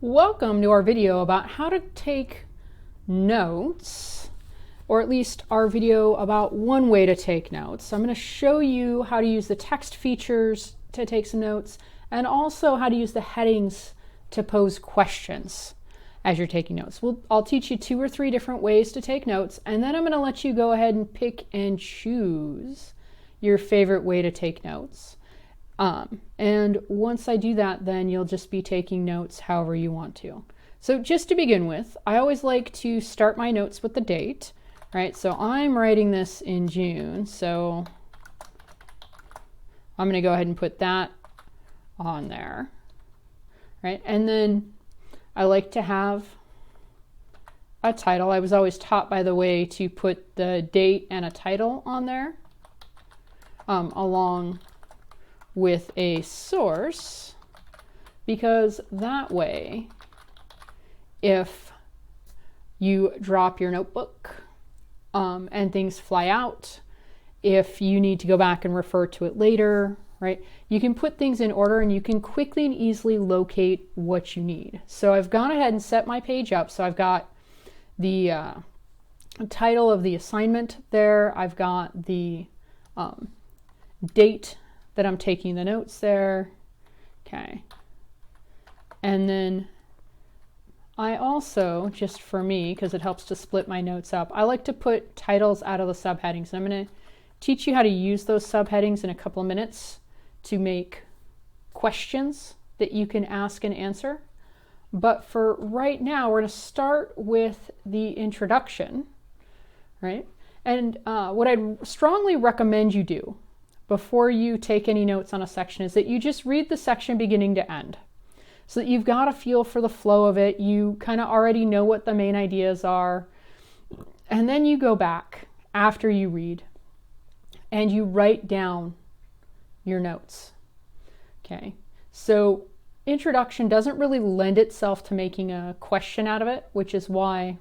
Welcome to our video about how to take notes, or at least our video about one way to take notes. I'm going to show you how to use the text features to take some notes, and also how to use the headings to pose questions as you're taking notes. I'll teach you 2 or 3 different ways to take notes, and then I'm going to let you go ahead and pick and choose your favorite way to take notes. And once I do that, then you'll just be taking notes however you want to. So just to begin with, I always like to start my notes with the date, right? So I'm writing this in June, so I'm going to go ahead and put that on there, right? And then I like to have a title. I was always taught, by the way, to put the date and a title on there, along with a source, because that way, if you drop your notebook and things fly out, if you need to go back and refer to it later, right, you can put things in order and you can quickly and easily locate what you need. So I've gone ahead and set my page up. So I've got the title of the assignment there. I've got the date that I'm taking the notes there. Okay. And then I also, just for me, because it helps to split my notes up, I like to put titles out of the subheadings. And I'm going to teach you how to use those subheadings in a couple of minutes to make questions that you can ask and answer. But for right now, we're going to start with the introduction, right? And what I'd strongly recommend you do before you take any notes on a section is that you just read the section beginning to end, so that you've got a feel for the flow of it. You kind of already know what the main ideas are. And then you go back after you read and you write down your notes. Okay, so introduction doesn't really lend itself to making a question out of it, which is why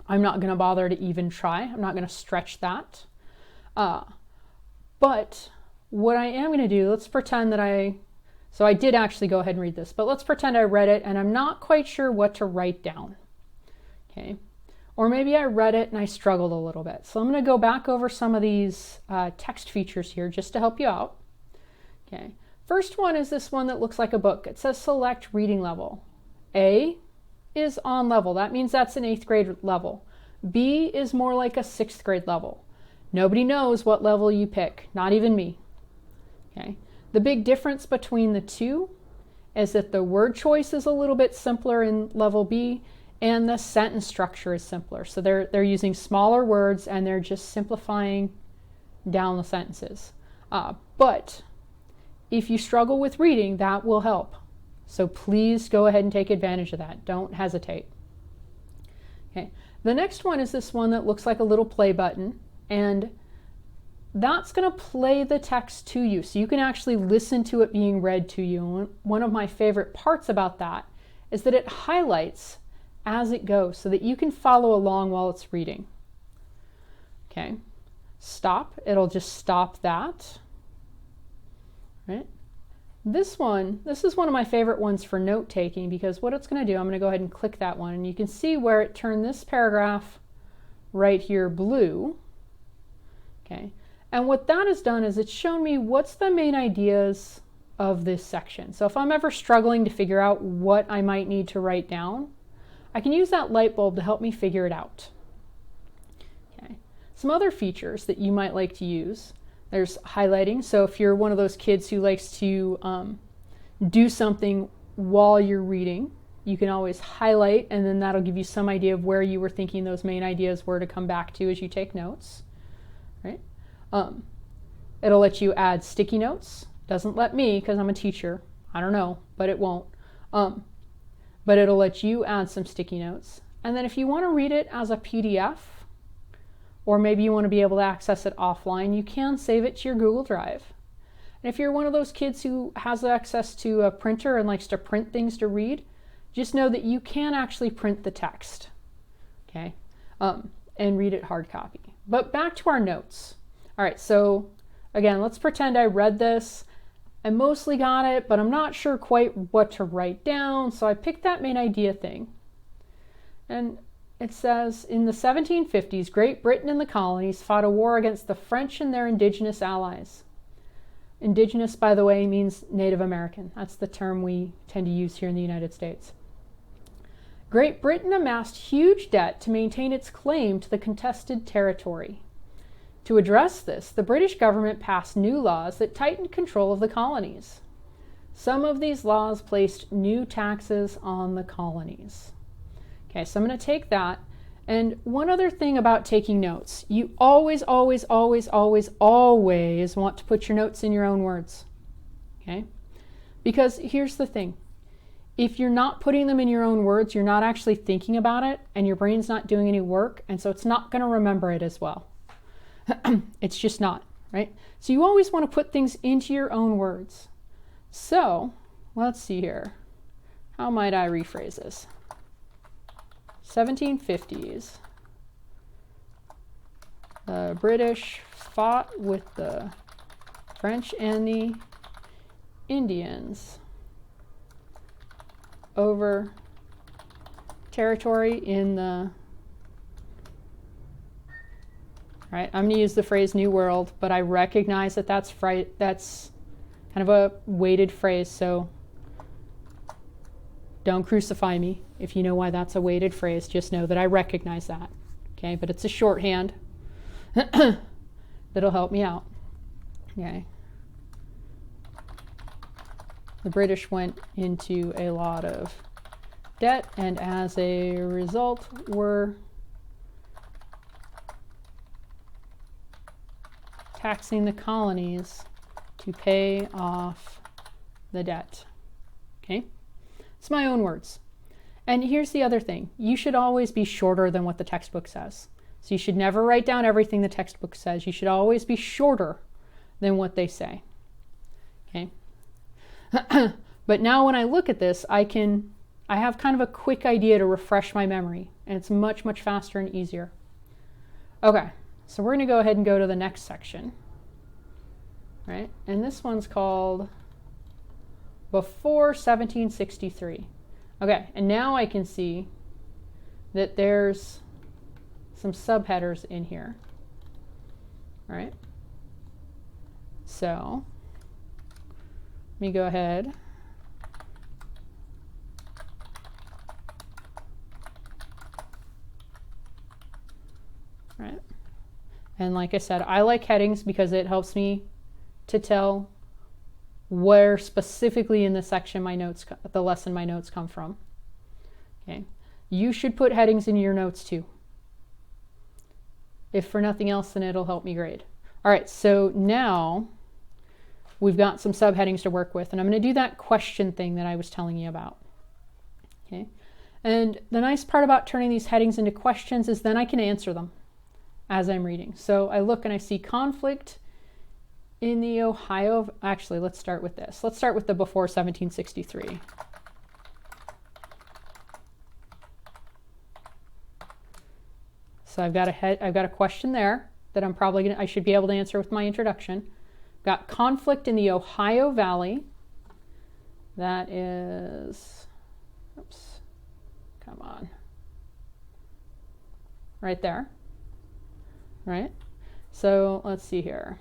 I'm not going to bother to even try. I'm not going to stretch that. But what I am going to do, let's pretend that so I did actually go ahead and read this, but let's pretend I read it and I'm not quite sure what to write down. Okay. Or maybe I read it and I struggled a little bit. So I'm going to go back over some of these text features here just to help you out. Okay. First one is this one that looks like a book. It says select reading level. A is on level. That means that's an 8th grade level. B is more like a 6th grade level. Nobody knows what level you pick, not even me. Okay. The big difference between the two is that the word choice is a little bit simpler in level B, and the sentence structure is simpler. So they're using smaller words and they're just simplifying down the sentences. But if you struggle with reading, that will help. So please go ahead and take advantage of that. Don't hesitate. Okay. The next one is this one that looks like a little play button. And that's going to play the text to you, so you can actually listen to it being read to you. And one of my favorite parts about that is that it highlights as it goes so that you can follow along while it's reading. Okay, stop. It'll just stop that. Right? This is one of my favorite ones for note taking, because what it's going to do, I'm going to go ahead and click that one, and you can see where it turned this paragraph right here blue. Okay. And what that has done is it's shown me what's the main ideas of this section. So if I'm ever struggling to figure out what I might need to write down, I can use that light bulb to help me figure it out. Okay. Some other features that you might like to use, there's highlighting. So if you're one of those kids who likes to do something while you're reading, you can always highlight, and then that'll give you some idea of where you were thinking those main ideas were to come back to as you take notes. Right? It'll let you add sticky notes. Doesn't let me, because I'm a teacher. I don't know, but it won't. But it'll let you add some sticky notes. And then if you want to read it as a PDF, or maybe you want to be able to access it offline, you can save it to your Google Drive. And if you're one of those kids who has access to a printer and likes to print things to read, just know that you can actually print the text, okay, and read it hard copy. But back to our notes. All right, so again, let's pretend I read this. I mostly got it, but I'm not sure quite what to write down, so I picked that main idea thing. And it says, in the 1750s, Great Britain and the colonies fought a war against the French and their indigenous allies. Indigenous, by the way, means Native American. That's the term we tend to use here in the United States. Great Britain amassed huge debt to maintain its claim to the contested territory. To address this, the British government passed new laws that tightened control of the colonies. Some of these laws placed new taxes on the colonies. Okay, so I'm going to take that. And one other thing about taking notes, you always want to put your notes in your own words. Okay? Because here's the thing. If you're not putting them in your own words, you're not actually thinking about it, and your brain's not doing any work, and so it's not going to remember it as well. It's just not, right? So you always want to put things into your own words. So, let's see here. How might I rephrase this? 1750s. The British fought with the French and the Indians over territory in the... Right, I'm going to use the phrase New World, but I recognize that that's kind of a weighted phrase, so don't crucify me if you know why that's a weighted phrase. Just know that I recognize that. Okay, but it's a shorthand that'll help me out. Okay. The British went into a lot of debt, and as a result were taxing the colonies to pay off the debt. Okay? It's my own words. And here's the other thing. You should always be shorter than what the textbook says. So you should never write down everything the textbook says. You should always be shorter than what they say. Okay? But now when I look at this, I have kind of a quick idea to refresh my memory, and it's much, much faster and easier. Okay, so we're going to go ahead and go to the next section. Right? And this one's called Before 1763. Okay, and now I can see that there's some subheaders in here. All right? So, let me go ahead. Right? And like I said, I like headings because it helps me to tell where specifically in the section the lesson my notes come from. Okay. You should put headings in your notes too. If for nothing else, then it'll help me grade. All right, so now we've got some subheadings to work with, and I'm going to do that question thing that I was telling you about. Okay. And the nice part about turning these headings into questions is then I can answer them as I'm reading. So I look and I see conflict in the Ohio, actually, let's start with this. Let's start with the before 1763. So I've got a question there that I should be able to answer with my introduction. Got conflict in the Ohio Valley. That is, oops, come on. Right there, right? So let's see here.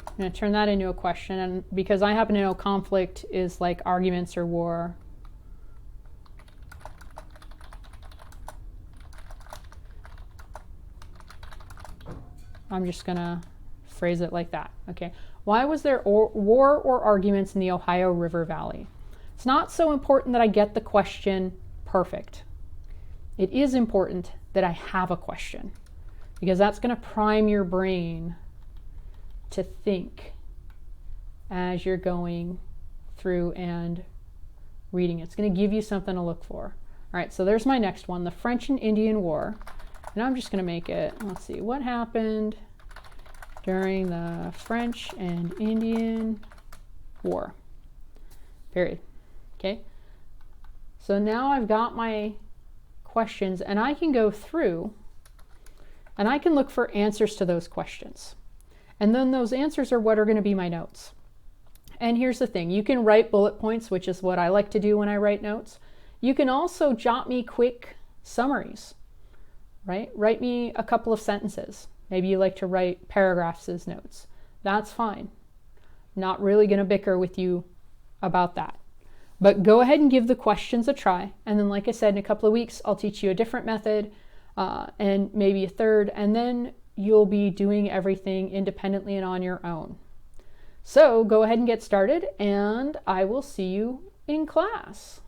I'm going to turn that into a question, and because I happen to know conflict is like arguments or war. I'm just going to phrase it like that. Okay. Why was there war or arguments in the Ohio River Valley? It's not so important that I get the question perfect. It is important that I have a question, because that's going to prime your brain to think as you're going through and reading. It's going to give you something to look for. All right, so there's my next one, the French and Indian War. And I'm just going to make it, let's see, what happened during the French and Indian War, period. Okay, so now I've got my questions, and I can go through And I can look for answers to those questions. And then those answers are what are going to be my notes. And here's the thing, you can write bullet points, which is what I like to do when I write notes. You can also jot me quick summaries, right? Write me a couple of sentences. Maybe you like to write paragraphs as notes. That's fine. Not really going to bicker with you about that. But go ahead and give the questions a try. And then, like I said, in a couple of weeks, I'll teach you a different method and maybe a third, and then you'll be doing everything independently and on your own. So go ahead and get started, and I will see you in class.